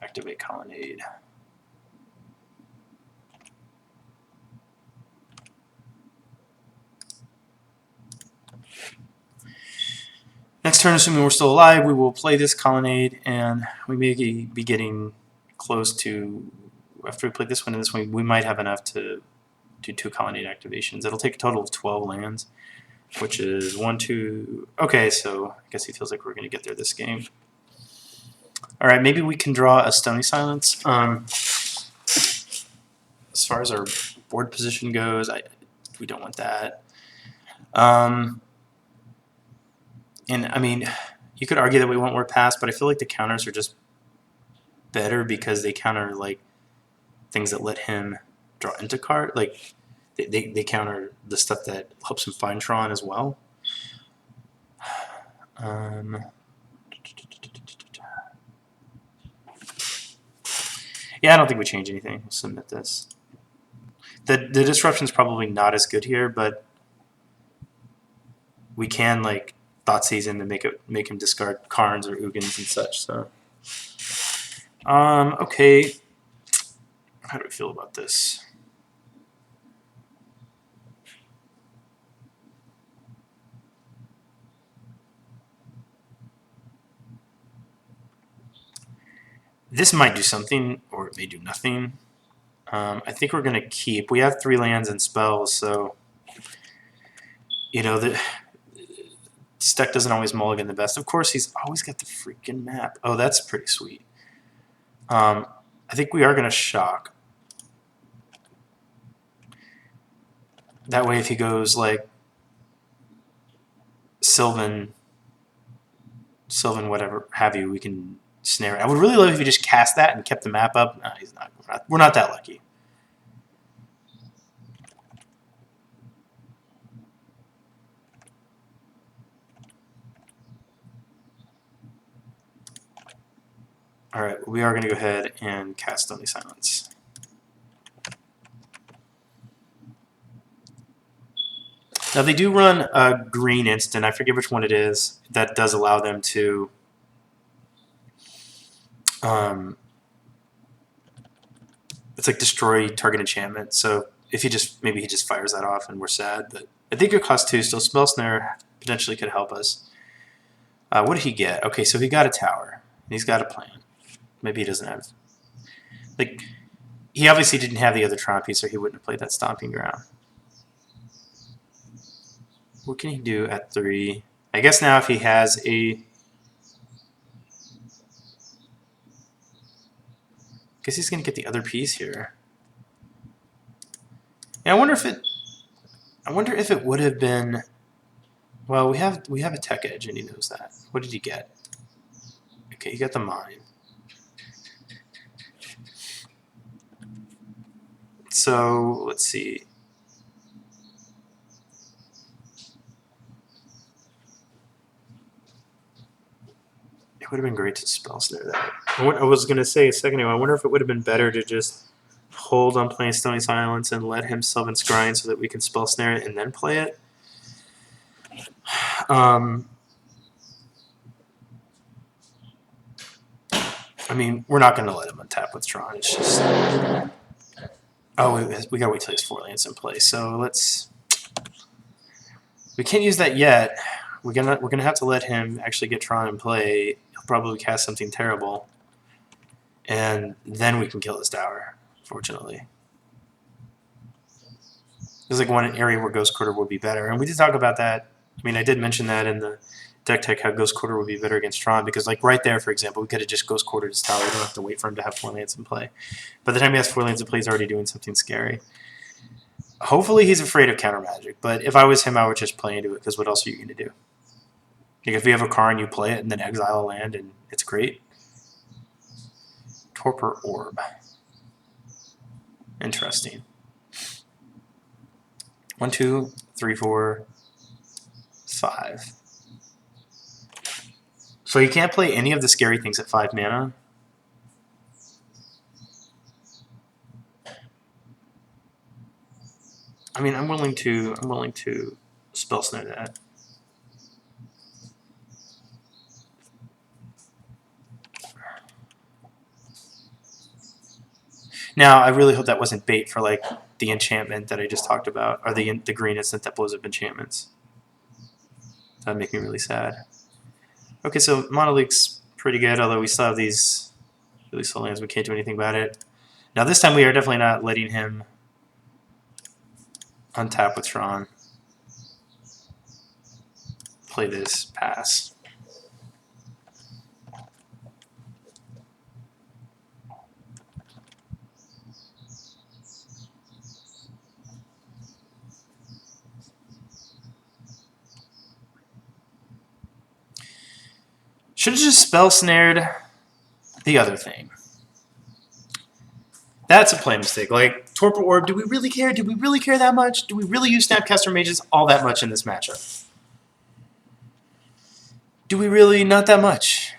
[SPEAKER 1] Activate Colonnade. Next turn, assuming we're still alive, we will play this Colonnade, and we may be getting close to, after we play this one and this one, we might have enough to do 2 Colonnade activations. It'll take a total of 12 lands, which is 1, 2... Okay, so I guess he feels like we're going to get there this game. Alright, maybe we can draw a Stony Silence. As far as our board position goes, we don't want that. And I mean, you could argue that we want more pass, but I feel like the counters are just better because they counter like things that let him draw into card. Like they counter the stuff that helps him find Tron as well. Yeah, I don't think we change anything. We'll submit this. The disruption's probably not as good here, but we can like Thoughtseize him and make him discard Karns or Ugins and such. So, okay, how do we feel about this? This might do something, or it may do nothing. I think we're going to keep. We have 3 lands and spells, so you know the deck doesn't always mulligan the best. Of course, he's always got the freaking map. Oh, that's pretty sweet. I think we are going to shock. That way, if he goes like Sylvan, whatever have you, we can snare. I would really love if he just cast that and kept the map up. No, he's not. We're not that lucky. All right, we are going to go ahead and cast Stony Silence. Now they do run a green instant. I forget which one it is. That does allow them to it's like destroy target enchantment. So if he just maybe he just fires that off and we're sad. But I think it costs 2, still Spell Snare potentially could help us. What did he get? Okay, so he got a tower. He's got a plan. Maybe he doesn't have like he obviously didn't have the other Tron piece, or he wouldn't have played that Stomping Ground. What can he do at 3? I guess now if he has a... I guess he's going to get the other piece here. Yeah, I wonder if it would have been... Well, we have a Tech Edge, and he knows that. What did he get? Okay, he got the Mine. So, let's see. It would have been great to Spell Snare that. I was going to say a second ago, I wonder if it would have been better to just hold on playing Stony Silence and let him Sylvan Scrying so that we can Spell Snare it and then play it. I mean, we're not going to let him untap with Tron. It's just... Oh, we got to wait till he has 4 lands in play. So let's... We can't use that yet. We're gonna have to let him actually get Tron in play. He'll probably cast something terrible, and then we can kill his tower. Fortunately, there's like one area where Ghost Quarter would be better, and we did talk about that. I mean, I did mention that in the deck tech how Ghost Quarter would be better against Tron because, like right there, for example, we could have just Ghost Quartered his tower. We don't have to wait for him to have 4 lands in play. By the time he has 4 lands in play, he's already doing something scary. Hopefully, he's afraid of counter magic. But if I was him, I would just play into it because what else are you going to do? Like if you have a Karn, you play it and then exile a land, and it's great. Torpor Orb. Interesting. 1, 2, 3, 4, 5. So you can't play any of the scary things at 5 mana. I mean, I'm willing to Spell Snare that. Now, I really hope that wasn't bait for like the enchantment that I just talked about, or the green instant that blows up enchantments. That'd make me really sad. Okay, so Mono League's pretty good, although we still have these really slow lands. We can't do anything about it. Now, this time we are definitely not letting him untap with Tron. Play this, pass. Should have just Spell Snared the other thing. That's a play mistake. Like, Torpor Orb, do we really care? Do we really care that much? Do we really use Snapcaster Mages all that much in this matchup? Do we really? Not that much.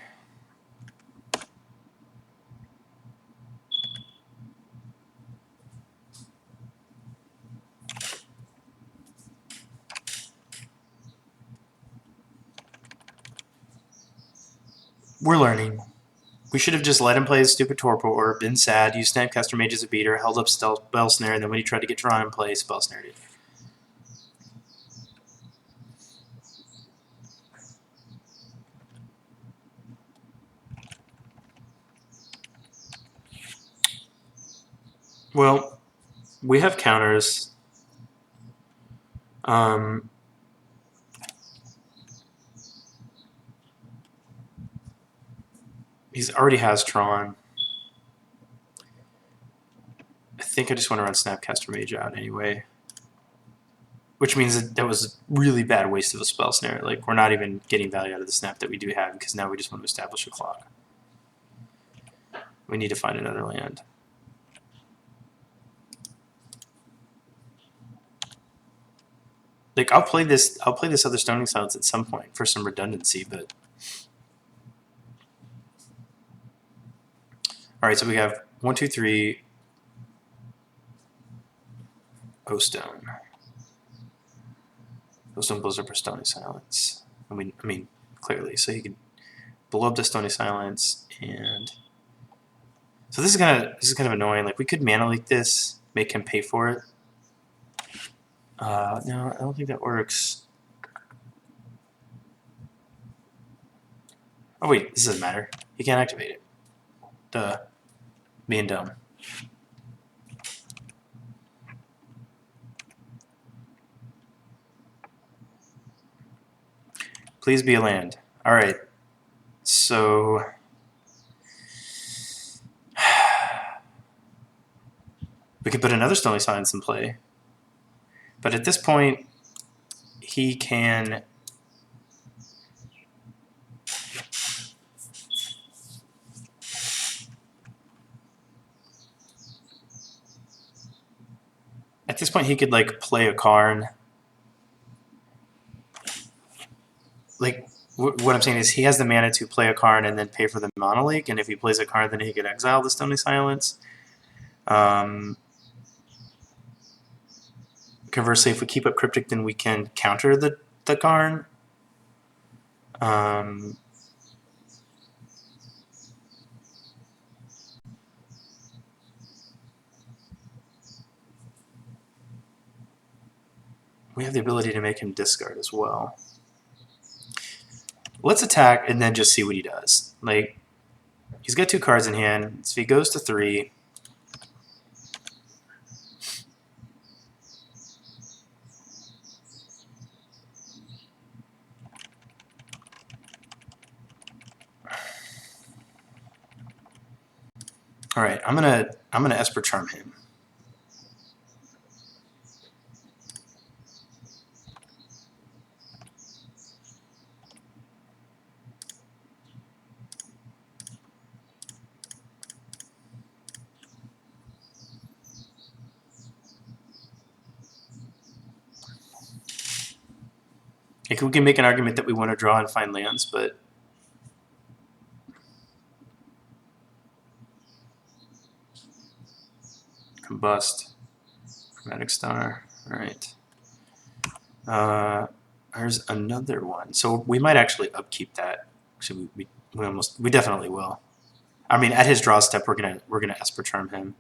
[SPEAKER 1] We're learning. We should have just let him play his stupid Torpor or been sad, used Snapcaster Mage as a beater, held up Spell Snare, and then when he tried to get Tron in play, Spell Snared it. Well, we have counters. He already has Tron. I think I just want to run Snapcaster Mage out anyway. Which means that was a really bad waste of a Spell Snare. Like, we're not even getting value out of the Snap that we do have because now we just want to establish a clock. We need to find another land. Like, I'll play this other Stoning Silence at some point for some redundancy, but... Alright, so we have 1, 2, 3... O-Stone. O-Stone blows up for Stoning Silence. I mean, clearly. So he could blow up the Stoning Silence, and... So this is kind of annoying. Like, we could mana leak this, make him pay for it. No, I don't think that works. Oh wait, this doesn't matter. He can't activate it. Duh. Being dumb. Please be a land. Alright. So... we could put another Stony Silence in play. But at this point, he can... At this point, he could, like, play a Karn. Like, what I'm saying is he has the mana to play a Karn and then pay for the Mana Leak, and if he plays a Karn, then he could exile the Stony Silence. Conversely, if we keep up Cryptic, then we can counter the Karn. We have the ability to make him discard as well. Let's attack and then just see what he does. Like, he's got 2 cards in hand, so he goes to 3. All right, I'm gonna Esper Charm him. Like, we can make an argument that we want to draw and find lands, but Combust, Chromatic Star. All right. There's another one. So we might actually upkeep that. Actually, we definitely will. I mean, at his draw step, we're gonna Esper Charm him.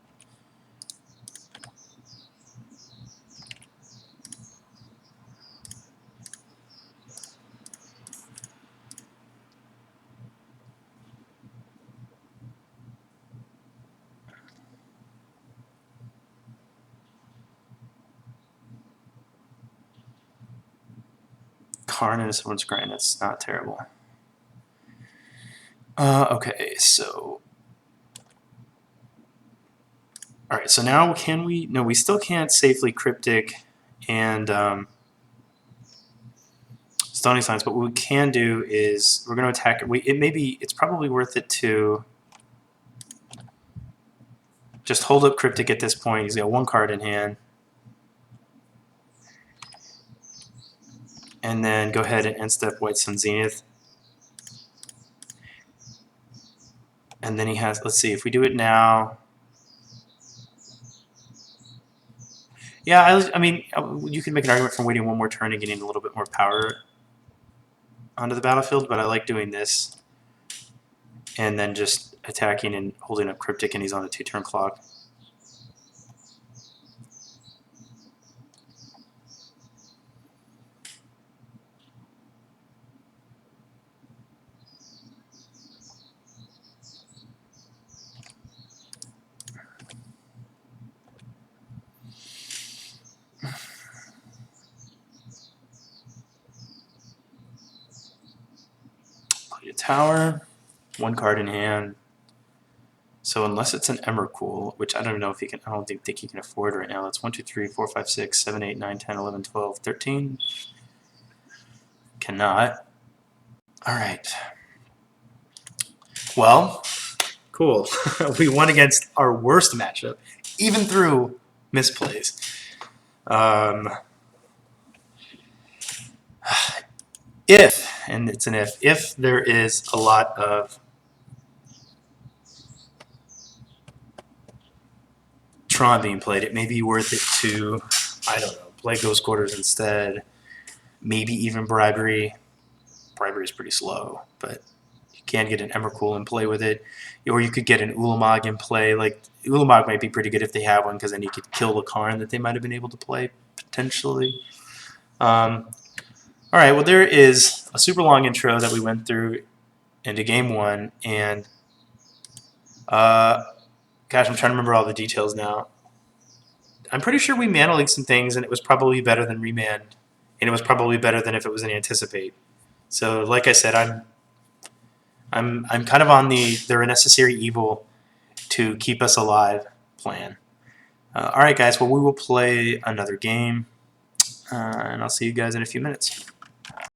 [SPEAKER 1] Karn and someone's grind. That's not terrible. Okay, so... Alright, so now can we... No, we still can't safely Cryptic and Stony Silence, but what we can do is we're going to attack... It's probably worth it to just hold up Cryptic at this point. He's got 1 card in hand. And then go ahead and end step White Sun Zenith. And then he has, let's see, if we do it now. Yeah, I mean, you can make an argument from waiting 1 more turn and getting a little bit more power onto the battlefield, but I like doing this. and then just attacking and holding up Cryptic, and he's on a 2-turn clock. Play a tower, 1 card in hand. So unless it's an Emrakul, which I don't know if he can, I don't think he can afford right now. That's 1, 2, 3, 4, 5, 6, 7, 8, 9, 10, 11, 12, 13. Cannot. All right. Well, cool. We won against our worst matchup, even through misplays. If, and it's an if there is a lot of Tron being played, it may be worth it to, I don't know, play Ghost Quarters instead. Maybe even Bribery. Bribery is pretty slow, but you can get an Emrakul and play with it. Or you could get an Ulamog and play. Like, Ulamog might be pretty good if they have one, because then you could kill the Karn that they might have been able to play, potentially. All right, well, there is a super long intro that we went through into Game 1, and gosh, I'm trying to remember all the details now. I'm pretty sure we mana leaked some things, and it was probably better than remand, and it was probably better than if it was an anticipate. So, like I said, I'm kind of on the they're a necessary evil to keep us alive plan. All right, guys. Well, we will play another game, and I'll see you guys in a few minutes.